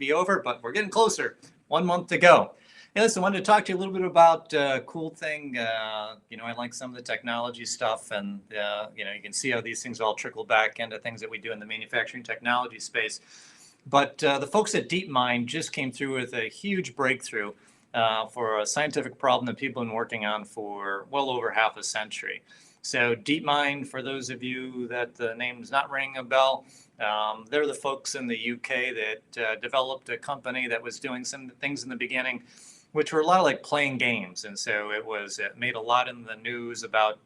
be over, but we're getting closer. 1 month to go. Hey, listen, I wanted to talk to you a little bit about a cool thing. I like some of the technology stuff, and you can see how these things all trickle back into things that we do in the manufacturing technology space. But the folks at DeepMind just came through with a huge breakthrough for a scientific problem that people have been working on for well over half a century. So DeepMind, for those of you that the name is not ringing a bell, they're the folks in the UK that developed a company that was doing some things in the beginning, which were a lot like playing games. And so it made a lot in the news about,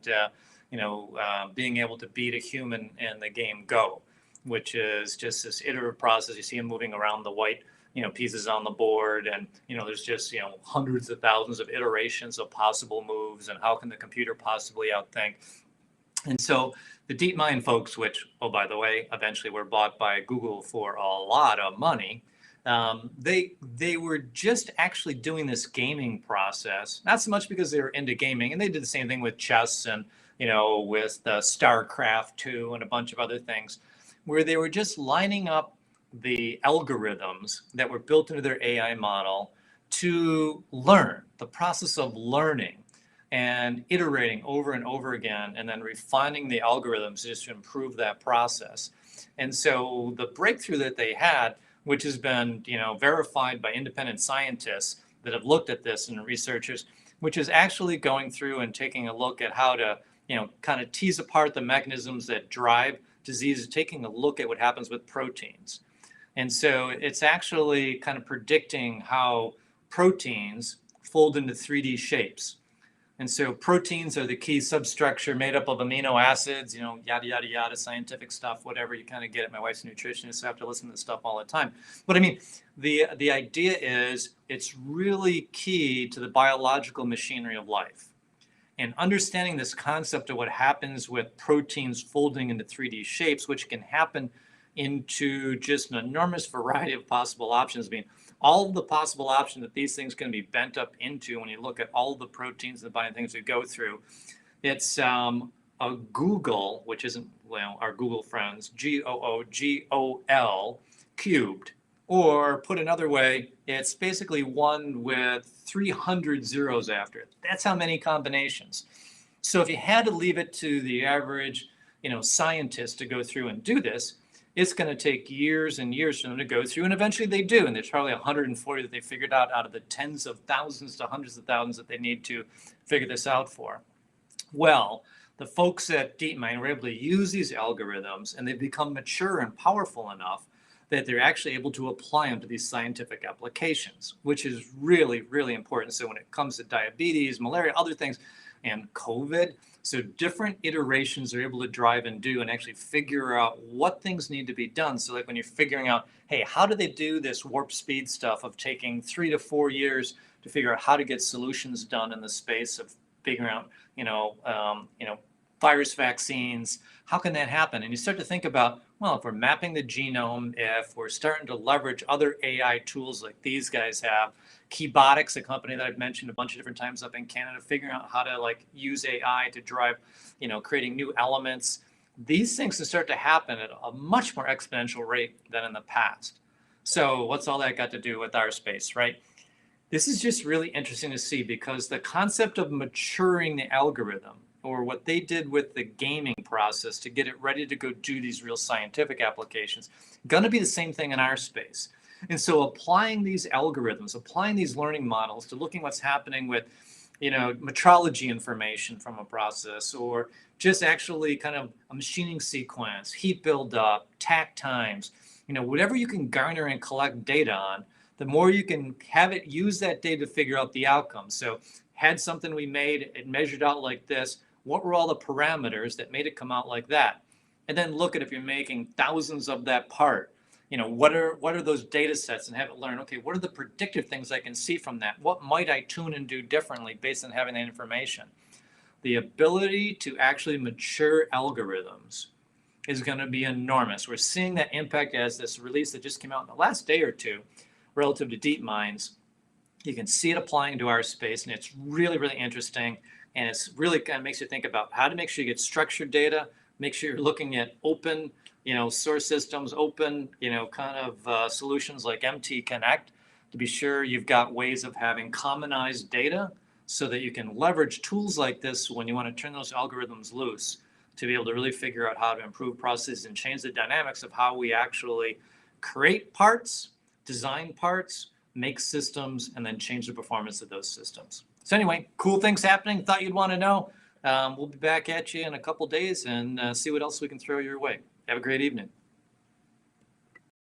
being able to beat a human in the game Go, which is just this iterative process. You see them moving around the white, pieces on the board, and, there's just, hundreds of thousands of iterations of possible moves, and how can the computer possibly outthink? And so the DeepMind folks, which, oh, by the way, eventually were bought by Google for a lot of money, they were just actually doing this gaming process, not so much because they were into gaming, and they did the same thing with chess and, with StarCraft 2 and a bunch of other things, where they were just lining up the algorithms that were built into their AI model to learn, the process of learning and iterating over and over again, and then refining the algorithms just to improve that process. And so the breakthrough that they had, which has been, verified by independent scientists that have looked at this and researchers, which is actually going through and taking a look at how to, kind of tease apart the mechanisms that drive disease, taking a look at what happens with proteins. And so it's actually kind of predicting how proteins fold into 3D shapes. And so proteins are the key substructure made up of amino acids, yada, yada, yada, scientific stuff, whatever you kind of get it. My wife's a nutritionist, so I have to listen to this stuff all the time. But I mean, the idea is it's really key to the biological machinery of life. And understanding this concept of what happens with proteins folding into 3D shapes, which can happen into just an enormous variety of possible options. I mean, all of the possible options that these things can be bent up into when you look at all the proteins and the body things we go through. It's a Google, which isn't, our Google friends, GOOGOL cubed. Or put another way, it's basically one with 300 zeros after it. That's how many combinations. So if you had to leave it to the average, scientist to go through and do this, it's going to take years and years for them to go through, and eventually they do. And there's probably 140 that they figured out of the tens of thousands to hundreds of thousands that they need to figure this out for. Well, the folks at DeepMind were able to use these algorithms, and they've become mature and powerful enough that they're actually able to apply them to these scientific applications, which is really, really important. So when it comes to diabetes, malaria, other things, and COVID, so different iterations are able to drive and do and actually figure out what things need to be done. So like when you're figuring out, hey, how do they do this warp speed stuff of taking 3 to 4 years to figure out how to get solutions done in the space of figuring out, virus vaccines, how can that happen? And you start to think about, well, if we're mapping the genome, if we're starting to leverage other AI tools like these guys have, Keybotics, a company that I've mentioned a bunch of different times up in Canada, figuring out how to use AI to drive, creating new elements. These things can start to happen at a much more exponential rate than in the past. So what's all that got to do with our space, right? This is just really interesting to see, because the concept of maturing the algorithm, or what they did with the gaming process to get it ready to go do these real scientific applications, going to be the same thing in our space. And so applying these algorithms, applying these learning models to looking what's happening with, metrology information from a process, or just actually kind of a machining sequence, heat buildup, tack times, whatever you can garner and collect data on, the more you can have it use that data to figure out the outcome. So had something we made, it measured out like this, what were all the parameters that made it come out like that? And then look at, if you're making thousands of that part, what are those data sets, and have it learn, okay, what are the predictive things I can see from that? What might I tune and do differently based on having that information? The ability to actually mature algorithms is going to be enormous. We're seeing that impact as this release that just came out in the last day or two relative to DeepMind's. You can see it applying to our space, and it's really, really interesting. And it's really kind of makes you think about how to make sure you get structured data, Make sure you're looking at open, source systems, open, kind of solutions like MT Connect to be sure you've got ways of having commonized data so that you can leverage tools like this when you want to turn those algorithms loose to be able to really figure out how to improve processes and change the dynamics of how we actually create parts, design parts, make systems, and then change the performance of those systems. So anyway, cool things happening. Thought you'd want to know. We'll be back at you in a couple days and see what else we can throw your way. Have a great evening.